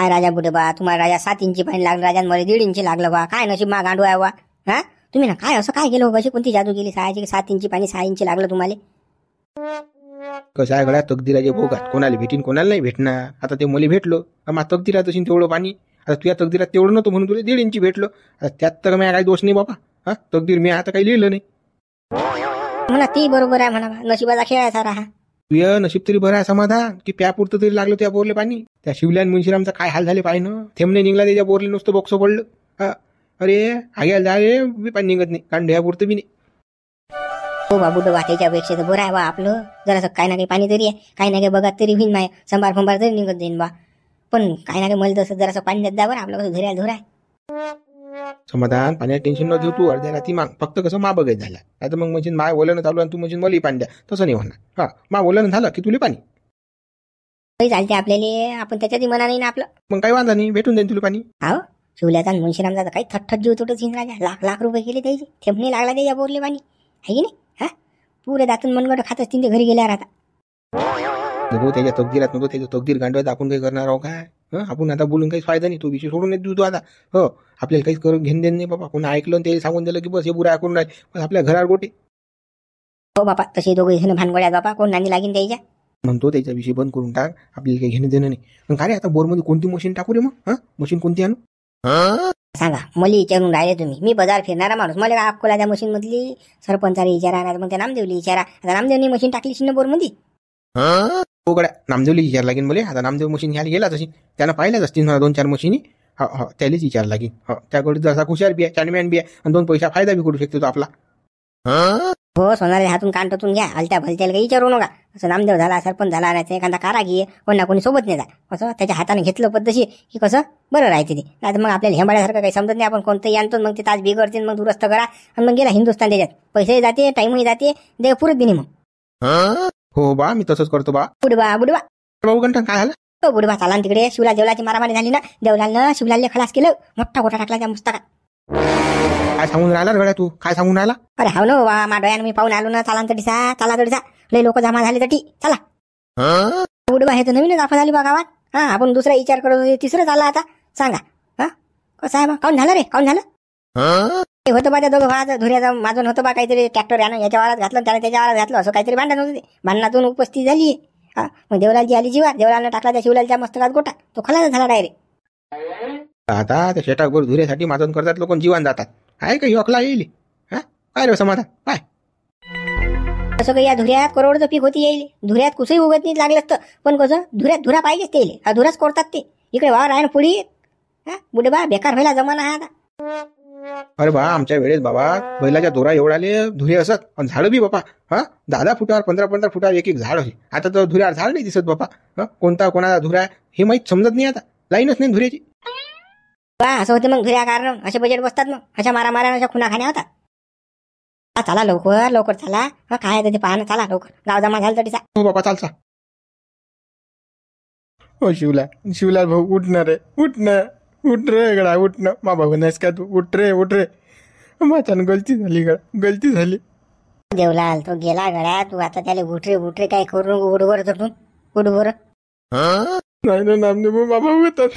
काय राजा बुडे बा, तुम्हाला राजा 7 इंची पाणी लागलं, राजा मला 1.5 इंची लागलं बा. काय नशीब मा गांडू आहे बा. हा तुम्ही ना काय असं काय केलं, कशी कोणती जादू केली 7 इंची पाणी 6 इंची लागलं तुम्हाला. कसं आहे गड्या, तकदीराचे भोगात कोणाला भेटीन कोणाला नाही भेटणार. आता ते मला भेटलो, मग तकदीरात असेल तेवढं पाणी. आता तुझ्या तकदीरात तेवढं नव्हतं म्हणून तुला 1.5 इंची भेटलं. आता त्यात तर मी काही दोष नाही बाबा. हा तकदीर मी आता काही लिहिलं नाही म्हणा. ती बरोबर आहे म्हणा, नशिबाचा खेळ आहे सारा हा. तुझं नशीब तरी बरं आहे समाधान की प्यापुरतं तरी लागलं त्या बोरले पाणी. त्या शिवल्यान मुंशीरामचा काय हाल झाले पाहिजे ना. थेंबणे निघला त्याच्या बोरले, नुसतं बॉक्स पडलं. हा अरे आग्याला जाय बी पाणी निघत नाही, कारण ढ्यापुरतं बी नाही. हो बाबू डोबा, त्याच्यापेक्षा तर बरं आहे बा आपलं. जरासं काही ना काही पाणी तरी आहे, काही ना काही बघत तरी होईन माय, संभार फंभार तरी निघत जाईन बा. पण काही ना काही मला तसं जरासं पाणी देत द्या बरं, आपलं कसं धुऱ्या धुरा आहे. समाधान पाण्यात टेन्शन न घेऊ तू. अर्ध्या रात्री माग फक्त कसं मा बघायचं झाला. आता मग म्हणजे माय ओल्यानं चालू आणि तू म्हणजे मला पाणी द्या, तसं नाही होणार. हा मा ओल्यानं झालं की तुला पाणी काही चालते आपल्याला, आपण त्याच्यातही मना नाही ना आपलं. मग काही वांधा नाही, भेटून जाईल तुला पाणी. हो शिवल्याचा आणि मुंशीरामचा तर काही थटथट जीव तुटत हिंद राजा. लाख लाख रुपये गेले त्याचे, थेंबणे लागला त्याच्या बोरले पाणी आहे की नाही. हा पुरे दातून मनगट खात असतील ते घरी गेल्यावर. आता नको त्याच्या तकदीरात नको, त्याचं तकदीर गांडवायचं आपण काही करणार आहो काय. आपण आता बोलून काही फायदा नाही, तो विषय सोडून देऊ तू आता. हो आपल्याला काहीच करून घेऊन देणं नाही बाबा. कोणी ऐकलं ते सांगून दिलं की बस हे बुरा ऐकून राहील, पण आपल्या घरावर गोटे. हो बापा, तसे दोघे जण भानगड्या बापा, कोण नांदी लागेल त्याच्या. म्हणतो त्याच्याविषयी बंद करून टाक, आपल्याला काही घेणं देणं नाही. पण काय रे आता बोरमध्ये कोणती मशीन टाकू रे मग. मशीन कोणती आणू सांगा. मला विचारून राहिले तुम्ही, मी बाजार फिरणारा माणूस, मला अकोला त्या मशीन मधली सरपंचाला विचारा, नाही मग त्या नामदेवली विचारा. आता नामदेवनी मशीन टाकली शिन्न बोर मध्ये. हो गड्या, नामदेवली विचार लागेल मला. आता नामदेव मशीन घ्यायला गेला तशी त्यानं पाहिल्याच असतील 2-4 मशीनी. हो त्यालाच विचार लागेल. हो त्याकडे जसा हुशार बी आहे, चांडमॅन बी आहे, आणि 2 पैसा फायदा बी करू शकतो तो आपला. हो सोनारे हातून कान टोचून घ्या, हलत्या भलत्याला काही विचारू नका. असं नामदेव झाला, सरपंच झाला, नाही एखादा कारागी कोण ना कोणी सोबत नाही जा, असं त्याच्या हाताने घेतलं पद्धतशी की कसं बरं राहते ते. नाही तर मग आपल्याला हेंबाळ्यासारखं काही समजत नाही. आपण कोणतंही आणतो मग ते तास बिघडते, मग दुरुस्त करा आणि मग गेला हिंदुस्थान. त्याच्यात पैसेही जाते, टाईमही जाते, देव पुरत बी नाही मग. हो बा मी तसंच करतो बा. बुडबा बुडबा भाऊ घंटा काय झालं. हो बुडबा चाला तिकडे. शिवला देवलाची मारामारी झाली ना, देवलानं शिवलाला खलास केलं, मोठा गोठा टाकला त्या मस्तकात. काय सांगून राहिला गड्या तू, काय सांगून राहिला. अरे हाव ना वा, मा डोळ्यानं मी पाहून आलो ना. चाला तडीसा लय लोक जमा झाले तटी. चला बुडबा, हे तर नवीनच दाखवा झाली बा गावात. हा आपण दुसरा विचार करत होते, तिसरं झालं आता. सांगा हा कसं आहे बा, काऊन झालं रे, काऊन झालं. ते होतं बा त्या दोघं भावाचं धुऱ्याचं माझं होतं बा. काहीतरी ट्रॅक्टर यानं याच्या वारात घातलं, त्याने त्याच्या वारात घातलं, असं काहीतरी भांडण होतं. ते भांडणातून उपस्थित झाली. हा मग देवलालची आली जीवा, देवलालनं टाकला त्या शिवलालच्या मस्तकात गोटा, तो खलास झाला डायरेक्ट. आता त्या शेटावर धुऱ्यासाठी माजून करतात लोक, जीवन जातात. आहे का योकला येईल. हा काय रे समाधान काय. तसं काही या धुऱ्यात करोडचं पीक होती येईल. धुऱ्यात कुसही उगत नाही लागलं असतं, पण कसं धुऱ्यात धुरा पाहिजेच ते. हा धुराच कोरतात ते. इकडे वावर आहे ना पुढे. हा बुडे बा, बेकार व्हायला जमाना आहे आता. अरे बा आमच्या वेळेस बाबा बैलाच्या दोरा एवढाले धुरे असत, आणि झाडं बी बाबा 10 फुटावर 15 फुटावर एक झाड होते. आता तर धुऱ्यावर झाड नाही दिसत बाबा. कोणता कोणाचा धुरा हे माहीत समजत नाही. आता लाईनच नाही धुऱ्याची. बा असं होते मग धुऱ्या कारण असे बजेट बसतात. मग अशा मारामाऱ्या अशा खुना खाण्या होतात. चला लवकर लवकर चला. काय ते पाहणं, चला लवकर, गाव जमा झालं तरी. हो बाबा चालचा. हो शिवला भाऊ उठणार आहे, उठ रे गडा, उठणं. मा भाऊ नाहीस का तू, उठ रे माझ्यानं गलती झाली. देवलाल तो गेला गड्या, तू आता त्याला उठरे काय करू नको. उडवर चटून उडवर. नाही ना नामदेव भाऊ, बाबा होतात.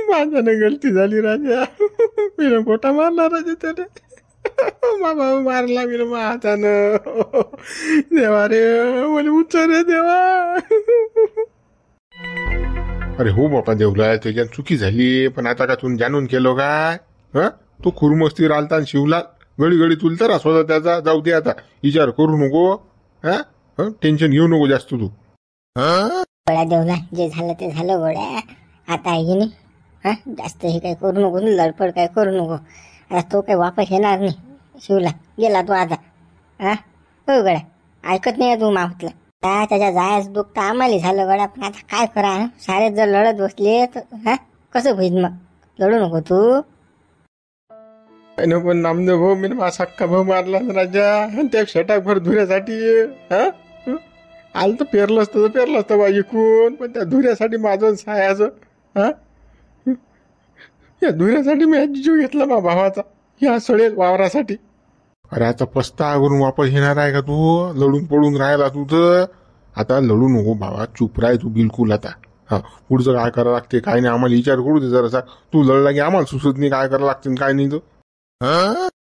माझ्यानं गलती झाली राजा. मी गोटा मारला राजा त्याने. बाबा मारला मी हातानं. देवा रे मला उचल रे देवा. अरे हो बापा देवला, त्याच्यात चुकी झाली, पण आता का तू जाणून केलो काय. तू खुरमस्तीवर आलता आणि शिवला गडी तुला त्रास होता त्याचा. जाऊ दे आता, विचार करू नको. टेन्शन घेऊ नको जास्त तू. गोळ्या देवला, जे झालं ते झालं गोळ्या. आता आहे की नाही, जास्त हे काय करू नको, लडपड काय करू नको. आता तो काही वापस येणार नाही. शिवला गेला तो आता. हो गड्या, ऐकत नाही तू माहुतला. त्याच्या जायचं दुःख तर आम्हाला झालं गड्या, पण आता काय करा. सारे जर लढत बसले तर कसं होईल मग. लढू नको तू. पण नामदेव भाऊ मी माझा सक्का भाऊ मारला राजा, त्या शेटाभर धुऱ्यासाठी. आलं तर पेरलं असतं बा इकून, पण त्या धुऱ्यासाठी माझं सायाचं. या धुऱ्यासाठी मी जीव घेतला बा भावाचा, या सडेल वावरासाठी. अरे आता पस्ता करून वापस येणार आहे का तू. लढून पडून राहिला तू तर. आता लढू नको बाबा, चुप राह तू बिलकुल आता. हा पुढचं काय करावं लागते काय नाही आम्हाला विचार करू दे जरासा. तू लढला की आम्हाला सुचत नाही काय करावं लागते काय नाही तो.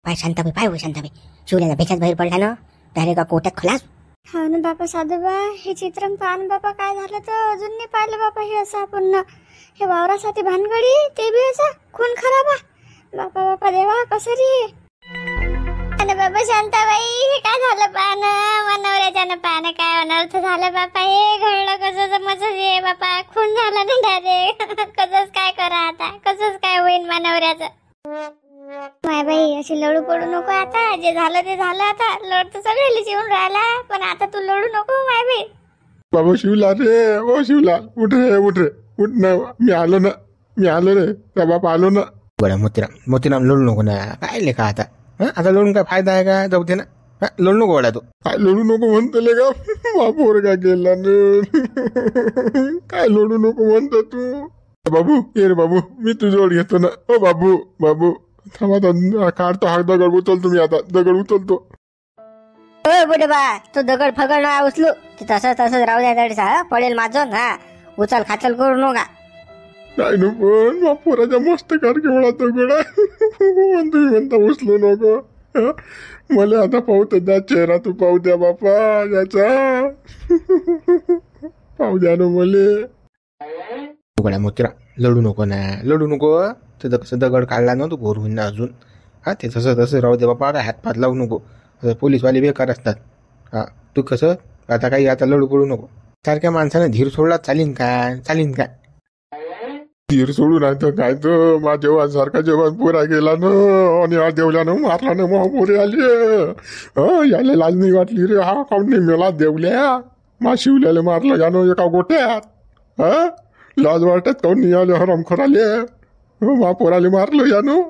पाय शांताबाई पाय हो शांताबाई शिवल्याचा भेचाच बाहेर पडला ना डायरेक्ट का कोट्यात खलास. हा ना बापा साधूबा हे चित्र पाहन बापा काय झालं तर अजून नाही पाहिलं बापा हे असं आपण हे वावरासाठी भानगडी ते बी असं खून खराबा बापा बापा देवा कसं रे. अरे बाबा शांताबाई हे काय झालं पाहणं मनवऱ्याच्यानं पाहणं काय अनर्थ झालं बापा हे घडलं कसं मज हे बापा खून झाला ना डायरेक्ट कसंच काय करा आता कसंच काय होईल मनवऱ्याचं. माय बाई अशी लढू पडू नको आता जे झालं ते झालं आता लढ तर सगळ्याला येऊन राहिला पण आता तू लढू नको माय बाई. बाबा शिवलाल रे ओ शिवलाल उठ रे उठ ना मी आलो रे त्या बापा आलो ना. बरं मोतीराम लढू नको ना काय लेखा आता आता लढून काय फायदा आहे का जाऊ दे ना लढू नको वडा तू. काय लढू नको म्हणतो का बापोर का गेला ना काय लढू नको म्हणतो तू. बाबू ये रे बाबू मी तुझ्यावर घेतो ना. ओ बाबू थांबा काढतो हात दगड उचलतो मी आता दगड उचलतो. ओ बुडे बा तू दगड फगड ना उचलू ते तसंच राहू द्या तडीसा पडेल माझं हा उचल खाचल करू नका. काय नो पण बापोराच्या मस्त कार केवढा दगड तुम्ही म्हणता उचलू नको. मला आता पाहू तर द्या चेहरा तू पाहू द्या बापा याचा पाहू द्या ना मले. गड्या मोतीराम लढू नको तर कसं दगड काढला ना तू भोर होईन ना अजून. हा ते तसं राहू दे बापा काय हातपात लावू नको पोलीसवाले बेकार असतात. हा तू कसं आता काही आता लढू पडू नको. सारख्या माणसानं धीर सोडला चालीन काय धीर सोडून आहे तर काय तर मा देवा सारखा जेवण पोरा गेला ना आणि हा देवल्यानं मारला ना मग पोरे आले याला लाज नाही वाटली रे. हा काऊन नाही मेला देवल्या मा शिवल्याला मारलं जाणं एका गोट्यात. हा लाज वाटत काऊन नाही आले हरामखोराले मा पोराले मारलं यानो.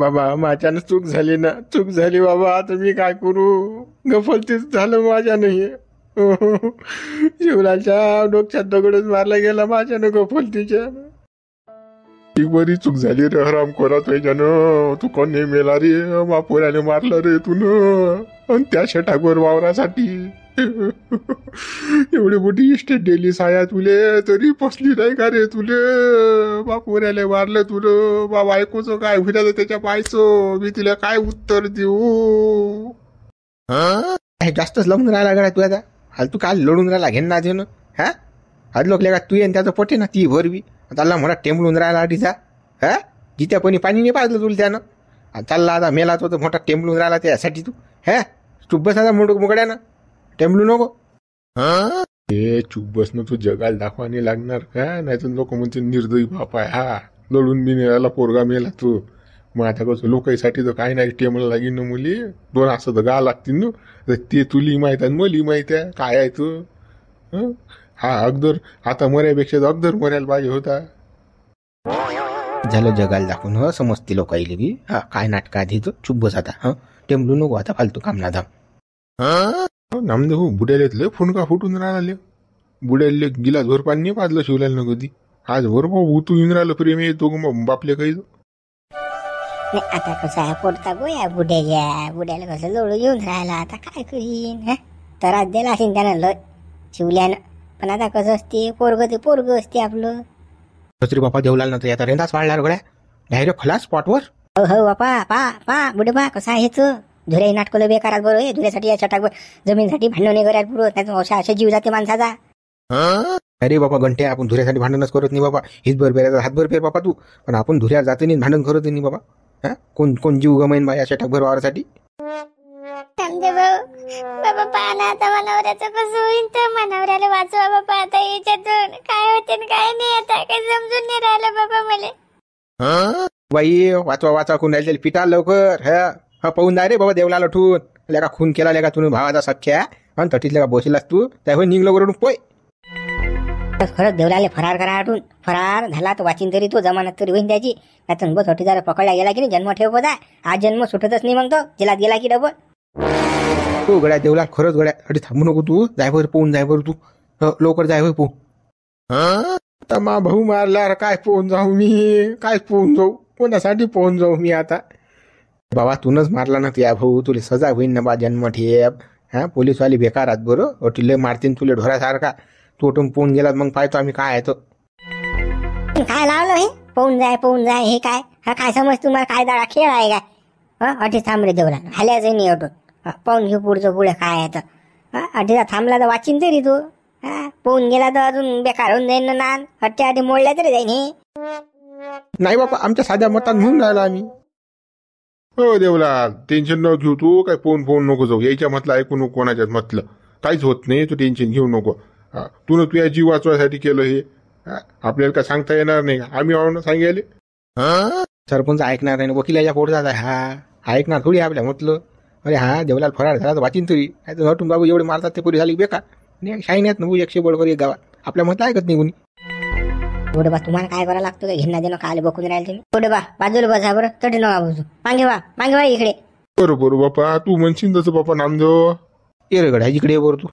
बाबा माझ्यानं चूक झाली बाबा आता मी काय करू गफलतीच झालं माझ्या नाही. शिवलालच्या डोक्यात दगडच मारला गेला माझ्यानं गफलतीच्या. ती बरी चूक झाली रे हरामखोरा तुझ्यानं. तू कोण नाही मेला रे मा पोराले मारलं रे तू आणि त्या शेटावर वावरासाठी एवढी मोठी इस्टेट दिली साया तुले तरी पसली नाही का रे तुले. बापोऱ्याला मारलं तुला बा बायकोचं काय फिरायचं त्याच्या पायचं मी तिला काय उत्तर देऊ. जास्तच लावून राहिला गड्या तू आता तू काल लढून राहिला घेन ना देणं. हा आज लोक लेगा तू येईन त्याचं पटे ना ती भरवी त्याला म्हणा टेंबलून राहिला अडीचा. हा जित्या पाणी नाही पाजलं तुला त्यानं चालला आता मेला तो मोठा टेंबलून राहिला त्यासाठी तू. हा चुप बस आता मुगड्यानं टेंबलू नको. हे चूप बसणं तू जगाला दाखवाने लागणार का नाही तर लोक म्हणते निर्दयी बाप आहे हा लढून बी राहिला पोरगा मेला तू. मग आता कसं लोकांसाठी तर काही नाही टेमला लागेल ना मुली दोन असं तर गा लागतील ना ते तुली माहित आहे मली माहित आहे काय आहे तू. हा अगदर आता मऱ्यापेक्षा अगदर मरायला पाहिजे होता. झालं जगाला दाखवून समजते लोक आईले बी. हा काय नाटक आधी तो चुप बस आता टेंबलू नको आता फालतू काम ना धाम. नामदेव बुड्याले फोन का फुटून राहिले बुड्याले गिलास भर पाणी नाही पाजलं शिवल्याला न कधी आज भर तू येऊन राहिलं प्रेम येतो मग बापले काही. आता कसं आहे पोटता गोया बुड्याला कसं लोळू येऊन राहिला आता काय करीन. त्रास दिला असेल त्यानं लय शिवल्यानं पण आता कसं असते पोरग असते आपलं. तरी बापा देवलाल ना तर आता रेंदाच वाढला गड्या डायरेक्ट खलास स्पॉटवर. हो बापा पा बुडे बा कसं आहे हेच धुरे नाटकलं बेकारात बरोबर धुऱ्यासाठी या छटाक जमिनीसाठी भांडण नाही करायला पुरत नाही अशा जीव जाते माणसाचा. अरे बाबा घंटे आपण धुऱ्यासाठी भांडणच करत नाही बाबा हीच बरं हातभर पेर बापा तू पण आपण धुऱ्या जाते नाही भांडण करत नाही बाबा. हा कोण जीव गमाईन बा या छटाक भर वावरासाठी. बाबा पाहना आता मनवऱ्याचं कसं होईल तर मनवऱ्याला वाचवा बाबा आता याच्यातून काय होते काय नाही आता काही समजून नाही राहिलं बाबा मला. बाई वाचवा कोण राहिले पिटा लवकर. हा पाहून जाय रे बाबा देवलाल उठून लेका खून केला लेका तुम्ही भावाचा सख्या आणि तटीतल्या का बसलास तू त्यावर निघलो करून पोय. खरंच देवलाले फरार करा आठून फरार झाला तर वाचिन तरी तो जमानत तरी होईन त्याची. त्यातून बस होती जरा पकडला गेला की नाही जन्म ठेव बदा आज जन्म सुटतच नाही मग तो जिलात गेला की डबल. हो गड्या देवलाल खरंच गड्या अरे थांबू नको तू जायवर पोहून जायवर तू लवकर जायवर पोहू. आता मा भाऊ मारला काय पोहून जाऊ मी काय पोहून जाऊ कोणासाठी पोहून जाऊ मी आता. बाबा तूनच मारला ना या भाऊ तुला सजा होईन ना बा जन्म ठेप. हा पोलीसवाले बेकार आहात बरं अटिले मारतीन तुले ढोरासारखा तू उठून पोहून गेला मग पाहतो आम्ही काय आहे तो. काय लावलं हे पोहून जाय हे काय हा काय समज तुम्हाला काय दाडा खेळ आहे काय अटी थांब रे देवला हाल्याच नाही अटून पाहून घेऊ पुढचं पुढे काय आहे तर अटीचा थांबला तर वाचिन तरी तू पोहून गेला तर अजून बेकार होऊन जाईन ना नान अट्टी मोडल्या तरी जाईन हे. नाही बापा आमच्या साध्या मतात म्हणून राहिला आम्ही. हो देवलाल टेन्शन न घेऊ तू काय फोन नको जाऊ यायच्या म्हटलं ऐकू नको कोणाच्याच म्हटलं काहीच होत नाही तू टेन्शन घेऊ नको. तू तुझ्या जीव वाचवायसाठी केलं हे आपल्याला काय सांगता येणार नाही आम्ही आवडून सांगेले. सरपंच ऐकणार नाही वकिलाच्या पोटात आहे हा ऐकणार थोडी आपल्या म्हटलं. अरे हा देवलाल फरार झाला तर वाचिन तरी नाही तर नटून बाबू एवढे मारतात ते पुरी झाली बेकार. शाईन आहेत ना 100 बळकर एक गावात आपल्या म्हटलं ऐकत नाही कुणी. बा तुम्हाला काय करायला लागतं का घेणं देणं काल बघून राहिले तुम्ही बा बाजूला बसा बरं तटी नका बसू मागे वा इकडे. बरोबर बापा तू म्हणशील तसं बापा नामदेव. ये रे गड्या इकडे ये बरं तू.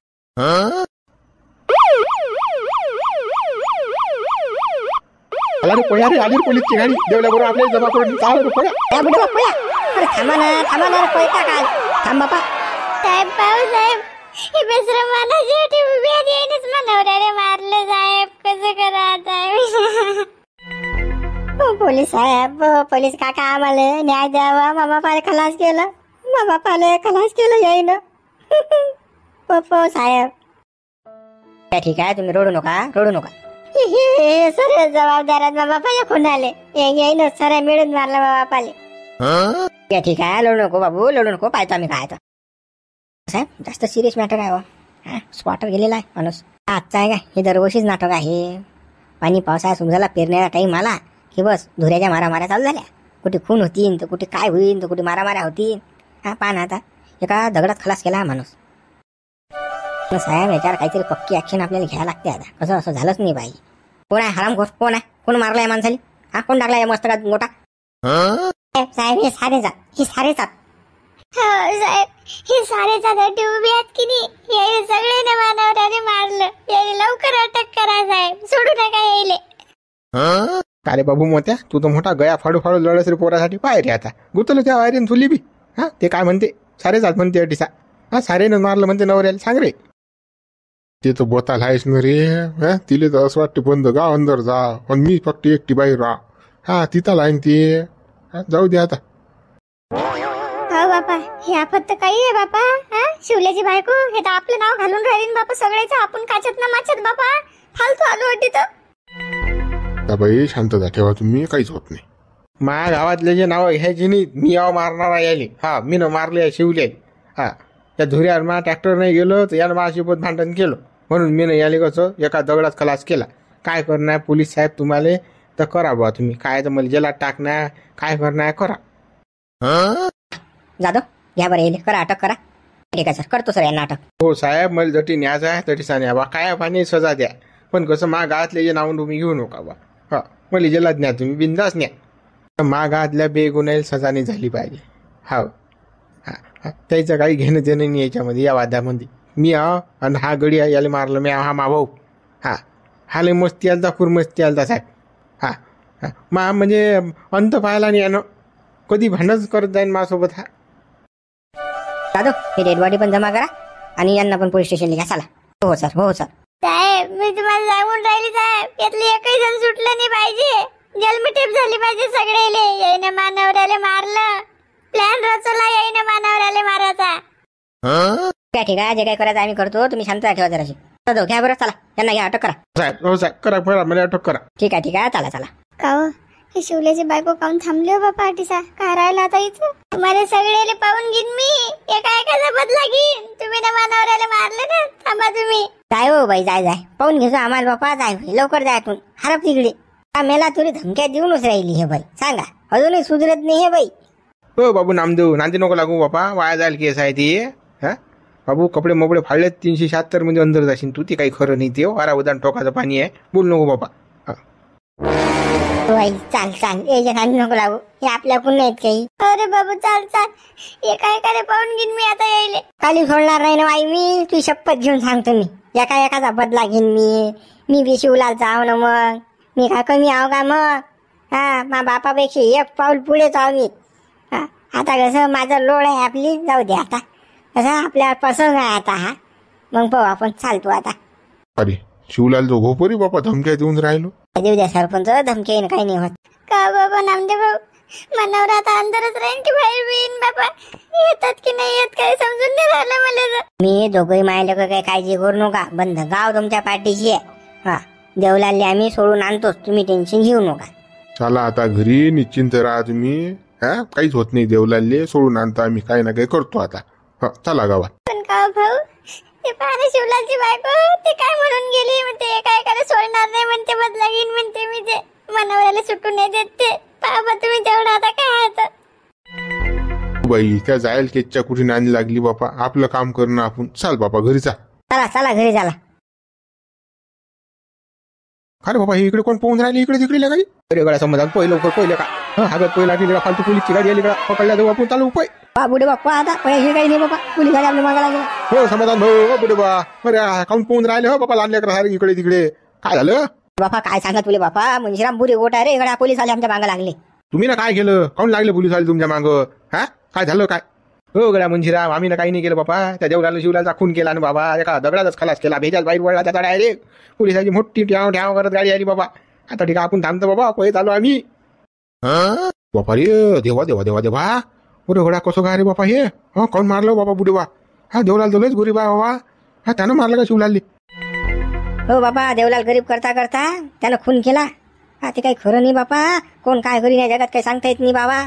अरे पळ्या रे आली पोलीसची गाडी देवल्या बरोबर आपल्याला जमा करून चाल रे पळ्या. अरे थांबा ना पळता काय थांब बापा. साहेब पाहू साहेब हे बेसरं मानाची उभी आहे येईनच नवऱ्याने मारलं साहेब कसं करा साहेब. पोलीस साहेब पोलीस काका आम्हाला न्याय द्यावा मा बापाला खलास केलं येईन पप्पा साहेब. ठीक आहे तुम्ही रडू नका सर जबाबदार आहेत बापाच्या खून आले येईन सर मिळून मारला बापाले. ठीक आहे लढू नको पाहतो आम्ही काय साहेब जास्त सिरियस मॅटर आहे स्पॉटर गेलेला आहे माणूस आजचा आहे का हे दरवर्षीच नाटक आहे. पाणी पावसाळा सुरू झाला पेरण्याचा टाईम आला की बस धुऱ्याच्या मारामाऱ्या चालू झाल्या कुठे खून होतीन तर कुठे काय होईन तर कुठे मारामाऱ्या होतीन. पाहा ना आता एका दगडात खलास केला हा माणूस. साहेब याच्यावर काहीतरी पक्की ऍक्शन आपल्याला घ्यायला लागते आता असं झालंच नाही पाहिजे. कोण आहे हरामखोर कोण मारला या माणसाला कोण टाकला या मस्तकात गोटा. साहेब हे सारेच साहेब हे सारे जाती उभी आहेत की नाही यायला सगळे मानवऱ्याने मारलं यायला लवकर अटक करा साहेब सोडू नका यायले. अरे बाबू मोत्या तू तर मोठा गया फाडू लढस रे पोरासाठी पाय रे आता गुतलं त्या वायरीन तुली बी ते काय म्हणते सारे जात म्हणते अटीसा सारेनं मारलं म्हणते नवऱ्याला सांग रे. ते तर बोताल आहेस ना रे तिले तर असं वाटतं बंद गाव अंदर जा पण मी फक्त एकटी बाहेर राहा तिथं लाईन ते जाऊ दे आता. हो बापा हे आपत काही आहे बापा शिवल्याची बायको हे तर आपलं नाव घालून राहील बापा सगळेच आपण काचत ना माचत बापा फालतू आलो वाटते तर. बाई शांतता ठेवा तुम्ही काहीच होत नाही. माझ्या गावातले जे नाव घ्यायचे नाही मी याव मारणारा यायले मी न मारले शिवले त्या धुऱ्यावर मा ट्रॅक्टर नाही गेलो तर यानं माझ्यासोबत भांडण केलं म्हणून मी न याले कसं एका दगडात खलास केला. काय करणार पोलीस साहेब तुम्हाला तर करा बा तुम्ही काय तर मला जेलात टाकणार काय करणार करा. जाधव घ्या बरं येईल करा अटक करा. ठीक आहे सर करतो सर यांना अटक. हो साहेब मला जटी न्यायचा आहे तटी सा न्या बा काय पाणी सजा द्या पण कसं मा गावातले जे नाव तुम्ही घेऊ नका बा मला जेलात न्या तुम्ही बिंदास न्या. मा गावातल्या बेगुन्ह्याला सजा नाही झाली पाहिजे. त्याचं काही घेणं देणं नाही याच्यामध्ये या वादामध्ये. मी आणि हा गडी याला मारलं मी हा मा भाऊ हा लय मस्ती आलता खूर मस्ती आलता साहेब मा म्हणजे अंत पाहायला नाही यानं कधी भांडणच करत जाईन माझ्यासोबत जाधव हे डेड बॉडी पण जमा करा आणि यांना पण पोलीस स्टेशनला घ्या चला. हो सर साहेब मी तुम्हाला सांगून राहिली साहेब यातले एकही जण सुटलं नाही पाहिजे जन्मठेप झाली पाहिजे सगळेले यायनं मानवऱ्याला मारलं प्लॅन रचला यायनं मानवऱ्याला मारायचा. ठीक आहे जे काय करायचं आम्ही करतो तुम्ही शांत ठेवा जराशी. जाधव घ्या बरं चला यांना घ्या अटक करा. साहेब हो साहेब करा मला अटक करा. ठीक आहे चला. का हे शिवल्याची बायको काऊन थांबले हो बापा अटीसा काय राहिला आता इथं तुम्हाला सगळेले पाहून घेईन मी एका बदला घेईन. तुम्ही ना मानवऱ्याला मारले ना थांबा तुम्ही. जाय हो बाई जाय पाहून घेतो आम्हाला बापा जाय लवकर जाय तू हरप तिकडे. मेला तुरी धमक्या देऊनच राहिली हे बाई सांगा अजूनही सुधरत नाही हे बाई. हो बाबू नामदेव नांदी नको लागू बापा वाया जाईल केस आहे ती बाबू कपडे मोपडे फाडलेत 376 मध्ये अंदर जाशील तू. ती काही खरं नाही ते वारा उदान टोकाचं पाणी आहे बोल नको बापा. बाई चाल याच्या खाली नको लागू हे आपल्याकडून नाहीत काही. अरे बाबू चाल एका पाहून घेईन मी आता यायले. खाली सोडणार नाही ना बाई मी तुझी शपथ घेऊन सांगतो मी एकाचा बदला घेईन मी बी शिवला जाव ना मग मी काय कमी आहो का मग मा बापापेक्षा एक पाऊल पुढेच आहो मी. आता कसं माझं लोड आहे आपली जाऊ दे आता कसं आपल्याला पसंत आहे आता मग पाहू आपण चालतो आता. अरे शिवलाल जो घोपरी बापा धमक्या देऊन राहिलो. देऊ द्या सरपंच, धमकी येईन काही नाही होत. का बाबा नामदेव भाऊ, मनावर आता अंदरच राहीन की बाहेर येईन बाबा? येतात की नाही येत काही समजून नाही राहिलं मला तर. मी दोघंही मायले काही काळजी करू नका, बंद गाव तुमच्या पाठीशी आहे. हा, देवलालले आम्ही सोडून आणतोच, तुम्ही टेन्शन घेऊ नका. चला आता घरी निश्चिंत राहा तुम्ही. काहीच होत नाही, देवलालले सोडून आणता आम्ही, काही ना काही करतो आता. चला गावात. पण का भाऊ, ते पाहणे शिवलालची बायको ते काय म्हणून गेली म्हणते, काय काय सोडणार नाही म्हणते, बदला घेईन म्हणते. मी ते मनावरला सुटू नाही देत ते. पाहा तुम्ही तेवढं आता काय आहे. बाई त्या जायल केसच्या कुठे नांदी लागली बापा. आपलं काम करणं आपण. चाल बापा घरी चा. चला चला घरी चला. अरे बाबा हे इकडे कोण पोहून राहिले इकडे तिकडे काही. अरे गड्या समजा पहिलं लवकर पहिलं का हागत पहिला की फालतू पोलीसची गाडी आली का पकडल्या जाऊ आपण. चालू उपाय बुडे बाप्पा आता पैसे काही नाही बाबा, पोलीस गाडी आपल्या मागायला गेला. हो समाधान भाऊ. बुडे बा अरे काऊन पोहून राहिले हो बापा, लागले का सारे इकडे तिकडे. काय झालं बापा? काय सांगा तुले बापा, मंजीराम बुरे गोटा रे इकडे पोलीस आले आमच्या मागा लागले. तुम्ही ना काय केलं, काऊन लागले पोलीस आले तुमच्या माग? काय झालं काय? हो गड्या मंजिराम, आम्ही ना काही नाही केलं बापा. त्या देवलाला शिवलाचा खून केला ना बाबा, एका दगडातच खलास केला. भेजाच बाहेर वळला त्याचा डायरेक्ट. पोलिसाची मोठी ठ्याव ठ्याव करत गाडी आली बाबा. आता ठीक आहे आपण थांबतो बाबा, पळत आलो आम्ही. बापा रे देवा देवा देवा देवा. अरे घोडा कसं काय रे बापा हे? कोण मारलं बाबा बुडे बा? देवलाल तो लयच गोरी बा बाबा. त्यानं मारलं का शिवलालली? हो बाबा, देवलाल गरीब करता करता त्यानं खून केला. ते काही खरं नाही बापा. कोण काय करी नाही जगात काही सांगता येत नाही बाबा.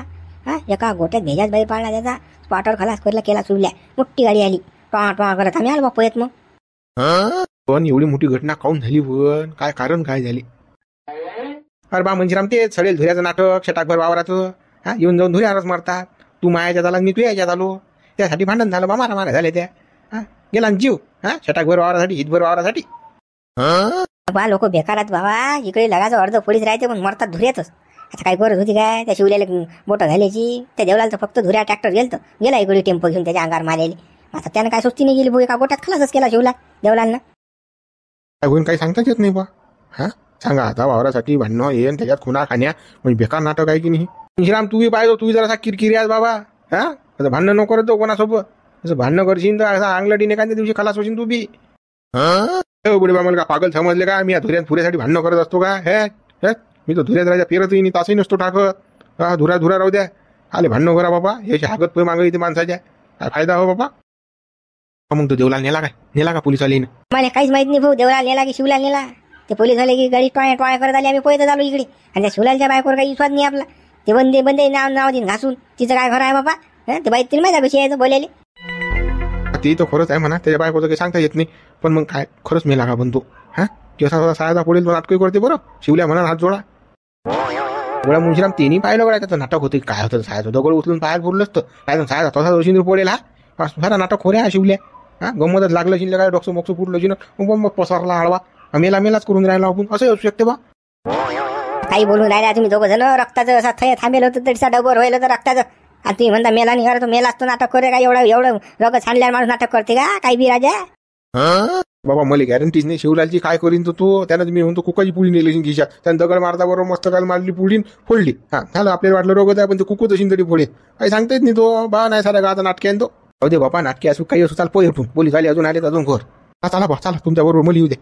एका गोट्यात भेजाच बाहेर पाडला त्याचा. स्पॉटवर खलास करला, केला चुरल्या. मोठी गाडी आली टॉ टॉ करत. आम्ही आलो बापा येत. मग पण एवढी मोठी घटना काऊन झाली? पण काय कारण काय झाली? अरे बा मंजिराम, ते सडेल धुऱ्याचं नाटक शटाकभर वावराचं. येऊन जाऊन धुऱ्यावरच मारतात. तू मायाच्यात आला, मी तू याच्यात आलो. त्यासाठी भांडण झालं बा, मारा मारा झाले त्या. गेला ना जीव शटाकभर वावरासाठी, हितभर वावरासाठी. बा लोक बेकारात बाबा. इकडे लगाचं अर्ध पोलीस राहते पण मरतात धुऱ्यातच. आता काय गरज होती काय त्या शिवल्याला बोटं घालायची? त्या देवलालचं फक्त धुऱ्या ट्रॅक्टर गेला इकडे टेम्पो घेऊन त्याच्या अंगावर मारायला. आता त्यानं काय सुस्ती नाही गेली भाऊ, एका गोट्यात खलासच केला शिवला देवलालनं. काय होईन काही सांगताच येत नाही बा. सांगा आता वावरासाठी भांडणं येईन त्याच्यात खुना खाण्या म्हणजे बेकार नाटक आहे की नाही? मंजिराम तू पाहिजे, तू जरा किरकिरी आज बाबा. असं भांडणं नको करत जाऊ कोणासोबत. असं भांडणं करशील तर असं अंगलटीने एखाद्या दिवशी खलास होशील तू बी. बुडे बा मला का पागल समजले का? मी धुऱ्यात पुऱ्यासाठी भांडणं करत असतो का? मी तर धुऱ्यात राजा पेरतही नाही, तासही नसतो टाकत. धुरा धुरा राहू द्या. आले भांडणं करा बाबा. याची हागत पै मागं येते माणसाच्या. काय फायदा हो बाबा? मग तो देवलाल नेला का पोलिसवालीनं? मला काहीच माहित नाही भाऊ. देवलाल नेला की शिवलाल नेला? ते पोलीस झाले की गाडी टॉय टॉय करत आली. आम्ही पळत आलो इकडे. आणि त्या शिवलालच्या बायकोवर काही विश्वास नाही आपला. ते बंदे बंदे नाव दिन घासून. तिचं काय खरं आहे बाबा? ते बाई तिला माहिती कशी यायचं बोलायला. ते तर खरंच आहे म्हणा, त्याच्या बायकोचं काही सांगता येत नाही. पण मग काय खरंच मेला का बनतो? की असा सायदा पडेल तो नाटकही करते बरं. शिवल्या म्हणा हात जोडा. गोळा मुंशीराम तिने पाहिलं गड्या त्याचं नाटक होतं. काय होतं सायचं दगड उचलून पाहायला पुरलं असतं. काय सायचा तसा दोषींवर पडेल. सारा नाटक खोऱ्या शिवल्या. गंमतच लागलं शिल्ले काय डोकसं मोकसं फुटलं शिन मग पसरला हळवा. मेलाच करून राहिला आपण. असं येऊ शकते बा. काही बोलून राहिला तुम्ही दोघं जण. रक्ताचं असं थय थांबेल होतं तरीसा डबर व्हायला तर रक्ताचं. आणि तुम्ही म्हणता मेला नाही करतो. मेला असतो नाटक करे का? एवढं रगत छानल्यावर माणूस नाटक करते का? काही बी राजा बाबा मला गॅरंटीच नाही शिवलालची काय करीन तो. त्यानं मी म्हणतो कुकाची पुळी नेली खिशात. त्यानं दगड मारता बरोबर मस्त काल मारली पुळी फोडली. झालं आपल्याला वाटलं रोगत आहे पण ते कुकू तशी तरी फोडे. काही सांगता येत नाही तो बा. नाही सारा गाचा नाटक्यान तो. हो दे बापा, नाटके असू काही असू. चाल पोय उठून पोलीस आले अजून आले अजून घर. चला बा चला तुमच्या बरोबर मला येऊ दे.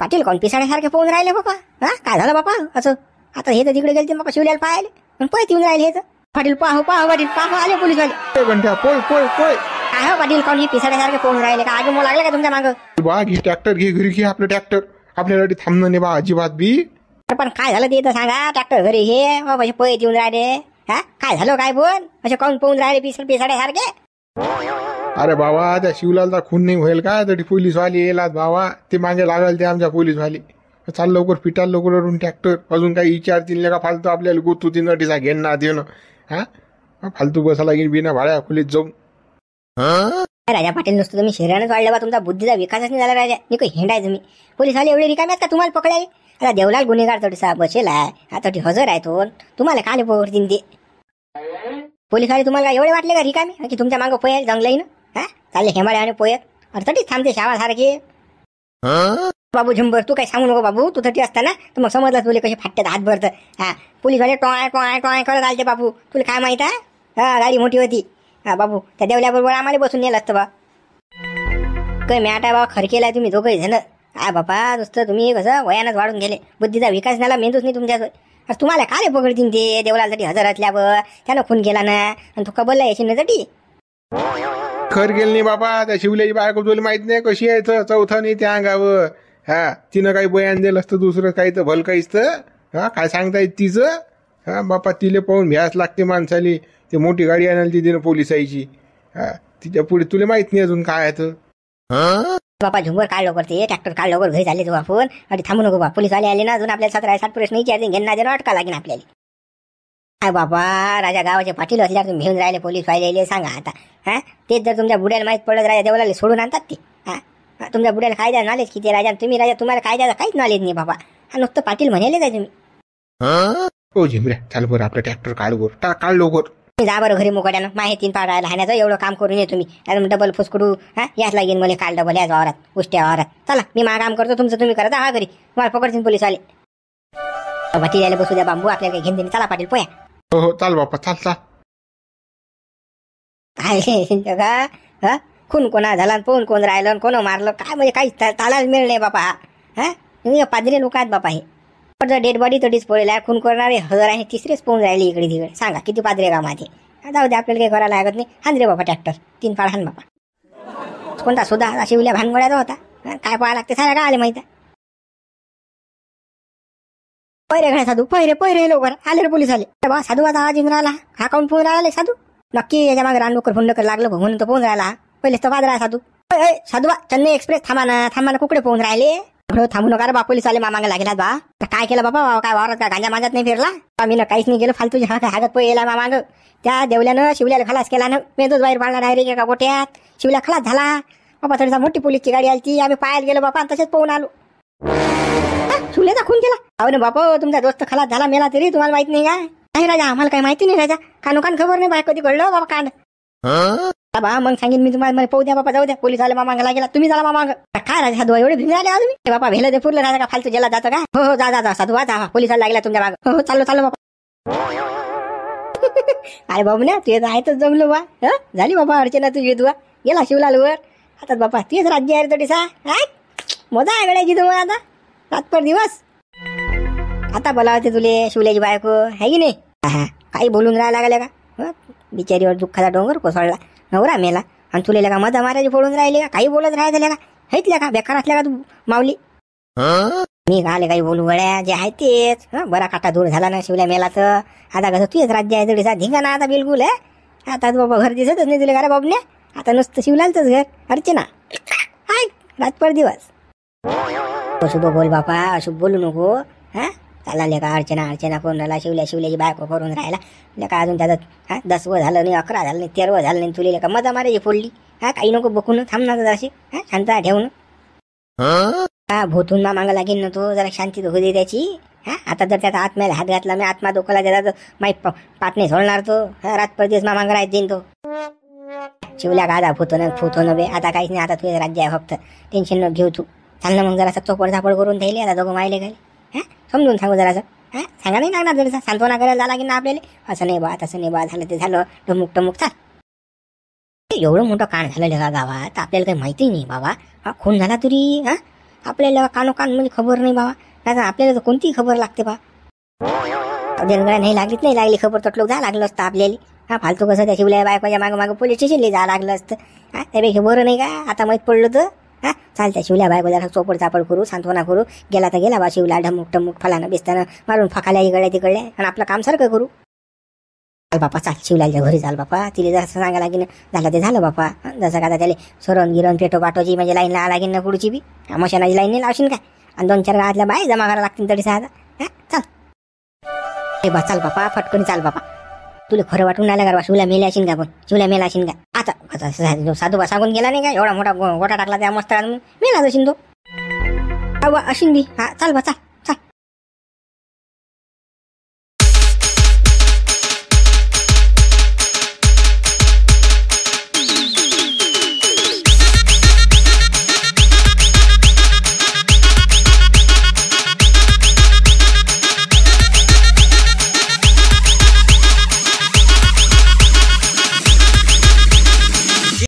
पाटील कोण पिसाड्यासारखे पोहून राहिले बापा? काय झालं बापा असं? आता हे तर तिकडे गेले बापा शिवल्याला पाहायला. पण पळत येऊन राहिले हे तर. पाटील पाहू पाटील पाहू आले पोलीस वाले. घंट्या पोय पोय पोय. काय हो पाटील कोण हे पिसाड्यासारखे पोहून राहिले का? आगे मोल लागले का तुमच्या मागं? बा घे ट्रॅक्टर घे घरी घे आपलं ट्रॅक्टर. आपल्याला थांबणं नाही बा अजिबात बी. पण काय झालं ते तर सांगा. ट्रॅक्टर घरी हे बाबा पळत येऊन राहिले. काय झालं काय बोल? असे कोण पोहून राहिले पिसाड्यासारखे? अरे बाबा त्या शिवलालचा खून नाही होईल का? तरी पोलीसवाले येलात बाबा. ते मागे लागल ते आमच्या पोलीसवाले. चाल लवकर पिटाल लवकर ट्रॅक्टर. अजून काही विचारतील का फालतू आपल्याला गोतू तीन नटीसा घेणं देणं. फालतू बसायला लागेल बिना भाड्या खोलीत जाऊन. राजा पाटील नुसतं तुम्ही शहरानंच वाढलं बा. तुमचा बुद्धीचा विकासच नाही झाला राजा. मी काही हेंडाय तुम्ही पोलीसवाले एवढे रिकामे आहेत का तुम्हाला पकडायला? आता देवलाल गुन्हेगार थोडीसा बसेल आहे. आता हजर आहे तो. तुम्हाला काले पकडतील ते पोलीसवाले? तुम्हाला एवढे वाटले का रिकामे की तुमच्या मागं पोयल जंगलाईन? चालले हेमाळे आणि पोयत. अरे तटीच थांबते शावासारखे. बाबू झुंबर तू काही सांगू नको बाबू. तू तटी असता ना तर मग समजलं तुला कसे फाटतात हात भरत. पोलीसवाले टॉय टॉय टॉय करत आलते बाबू. तुला काय माहित आहे? गाडी मोठी होती. बाबू त्या देवल्याबरोबर आम्हाला बसून नेलं असतं बा. काही मॅट आहे बाबा खरकेला तुम्ही दोघंही जण. आ बापा नुसतं तुम्ही कसं वयानच वाढून गेले, बुद्धीचा विकास झाला, मेंदूच नाही तुमच्या. तुम्हाला काय पकडतील ते देवलासाठी हजर असल्यावर त्यानं खून केला ना आणि तो कबलला याची नजटी. खर गेल नाही बाबा, त्या शिवल्याची बायको तुला माहित नाही कशी आहे तर चौथा नाही त्या अंगावर. हा तिनं काही बयान दिलं असतं दुसरं काही तर भल काहीच तर. हा काय सांगता येत तिचं. हा बापा तिले पाहून भ्यास लागते माणसाली. ते मोठी गाडी आणायला ती तिनं पोलिसायची. हा तिच्या पुढे तुला माहित नाही अजून काय आहे तर. बापा झुंबर काढ लवकर, ते ट्रॅक्टर काढ लवकर, घरी झाले तो आपण. आणि थांबू नको बा, पोलीस आले ना अजून आपल्याला 17-60 प्रश्न विचारते, घेणं अटका लागेल आपल्याला. काय बाबा राजा गावाचे पाटील असल्यावर तुम्ही घेऊन राहिले पोलीस व्हायला सांगा आता. हा तेच जर तुमच्या बुड्याला माहीत पडत राजा देवला सोडून आणतात ते. हा तुमच्या बुड्याला कायदा नॉलेज किती राजा, तुम्ही राजा तुम्हाला कायद्याचा काहीच नॉलेज नाही बाबा. हा नुसतं पाटील म्हणाले जाय तुम्ही. हो झिमऱ्या चाल बरं आपलं ट्रॅक्टर काढ बर, काढ लवकर. जा बरं घरी मुकाट्यानं, माहे 3 पाड राहायला हाण्याचं एवढं काम करून ये तुम्ही. अजून डबल फुसकडू याच लागेल मला काल डबल याच वावरात गोष्टी वावरात. चला मी मा काम करतो, तुमचं तुम्ही करा. हा घरी मला पकडतील पोलीस आले. पाटील यायला बसू द्या बांबू, आपल्याला काही घेऊन देणे. चला पाटील पोया. हो हो चाल बापा चाल चाल. काय का खून कोणा झाला, पोहून कोण राहिलं, कोण मारलं काय म्हणजे काही तालाच मिळ नाही बापा. हा पादरी लोक आहेत बापा. हे डेड बॉडी तडीच पडेल, खून करणारे हजर आहे, तिसरेच पोहून राहिले इकडे तिकडे. सांगा किती पादरे कामाचे. जाऊ दे आपल्याला काही करायला लागत नाही. हान रे बाबा ट्रॅक्टर 3 पाड हान बापा. कोणता सुद्धा शिवल्या भानगड्याचा होता. काय पाहा लागते सारा काय आले माहिती. पहिरे घड्या साधू, पहिरे लवकर आले रे पोलीस आले. बा साधू आता आवाज येऊन राहिला. हा काऊन पोहून राहिले साधू. नक्की याच्या मागे रानडोकर फुंडकर लागलं म्हणून तो पोहून राहिला. पहिलेच तो पादरा साधू. साधू बा चेन्नई एक्सप्रेस थांबा ना कुकडे पोहून राहिले. थांबू नका रे बा, पोलीस आले मामांगा लागेला बा. काय केलं बाबा, काय वावरात काय गांजा मांजात नाही फिरला. मी ना काहीच नाही केलं फालतू हागत पोहेला मामांग. त्या देवल्यानं शिवल्याला खलास केला ना, मेंदूच बाहेर पाडला डायरेक्ट एका गोट्यात. शिवल्या खलास झाला बाबा. थोडीसा मोठी पोलीसची गाडी आली ती, आम्ही पायात गेलो बापा तसेच पोहून आलो. शिवल्याचा खून केला. अहो ना बापा तुमचा दोस्त खलास झाला मेला तरी तुम्हाला माहित नाही काय. नाही राजा आम्हाला काही माहिती नाही राजा, कानोकान खबर नाही बाय कधी घडलं बाबा कांड. बाबा मग सांगेन मी तुम्हाला, मला पाहू द्या बाबा, जाऊ द्या. पोलीस आले मामांगा लागेला, तुम्ही झाला मामांग. काय राजा साधू एवढे भिंग आले तुम्ही बाबा. भेला ते पुरलं राजा का फालतू जेला जातं का. हो जा साधू जा, पोलिसाला लागला तुमच्या माग. हो चाललो बाबा. अरे बाबू ना तू आहेतच जमलो बा. झाली बाबा अर्चना तुझी दुआ. गेला शिवलालवर आता बाबा. तेच राज्य आहे तोडीसा. मजा आहे गड्याची तुम्हाला आता रातभर दिवस. आता बोलावते तुले शिवल्याची बायको आहे की नाही. काही बोलून राहायला लागल्या का. बिचारीवर दुःखाचा डोंगर कोसळला, नवरा मेला आणि तुले का मजा मारायची फोडून राहिले का. काही बोलत राहायला का, हेतल्या का बेकार असल्या का तू माऊली. मी आले काही बोलू गड्या जे आहे तेच. बरा काटा दूर झाला ना शिवल्या मेला तर. आता कसं तुझेच राज्य आहे तोडीसा धिंगा ना आता बिलकुल. आता बाबा घर दिसतच नाही तुला का रे बाबने. आता नुसतं शिवलालच घर अर्चना. हाय रातभर दिवस. अशुभ बोल बापा, अशुभ बोलू नको. चालला लेका अर्चना कोण राहिला. शिवल्याची बायको करून राहिला लेका. अजून त्याचं 10व झालं नाही, 11 झालं नाही, 13व झालं नाही. तुला लेका मजा मारायची फोडली. काही नको बकून थांबणार अशी. शांत ठेवून भोतून मागा लागेल ना तो. जरा शांती होऊ दे त्याची. आता जर त्याचा आत्म्याला हात घातला मी, आत्मा डोकाला त्याचा माहीत पाठ नाही सोडणार तो. रात परदेश मामांग राहत देईन तो. शिवल्या का आधा फुतो बे. आता काहीच नाही, आता तुझे राज्य आहे फक्त. टेन्शन न घेऊ तू. चाल ना मग जरा चोपड झापड करून ठेवले. आता दोघं मायले घाल. समजून सांगू जरासं. सांगा नाही लागणार जरासा. सांत्वना करायला झाला की ना आपल्याला. असं नाही बा तसं नाही बा, झालं ते झालं. टमुक चाल. एवढं मोठं कांड झालं का गावात, आपल्याला काही माहिती नाही बाबा. खून झाला तरी आपल्याला कानोकान म्हणजे खबर नाही बाबा. नाही आपल्याला तर कोणतीही खबर लागते बा. जनगळ्या नाही लागली खबर तटलोक जा लागलं असतं आपल्याला. फालतू कसं त्या शिवल्या बायकोच्या मागं पोलीस स्टेशनला जा लागलं असतं. त्यापेक्षा बरं नाही का आता माहीत पडलं तर. चाल त्या शिवल्या बायको जरा चोपड चापड करू, सांत्वना करू. गेला तर गेला बा शिवला. ढमुक फलानं बिस्तानं मारून फाकाल्या इकडे तिकडे आणि आपलं काम सारखं करू. चाल बापा चाल शिवलाच्या घरी चाल बापा. तिला जसं सांगा लागेन झालं ते झालं बापा. जसं का आता त्याला सोरण गिरण पेटो पाटोची म्हणजे लाईन लावा लागेल ना पुढची बी. मशानाची लाईन नाही लावशील काय. आणि 2-4 गावातल्या बाय जमा करायला लागतील तरी साधा. चाल बा चाल बापा फटकन चाल बापा. तुला खरं वाटून राहिलं का शिवल्या मेल्या असेल का. पण शिवल्या मेला असेल का. आता साधू सांगून गेला नाही का एवढा मोठा गोटा टाकला त्या मस्त मेला असेल तो. अशिन बी. चाल बा चाल.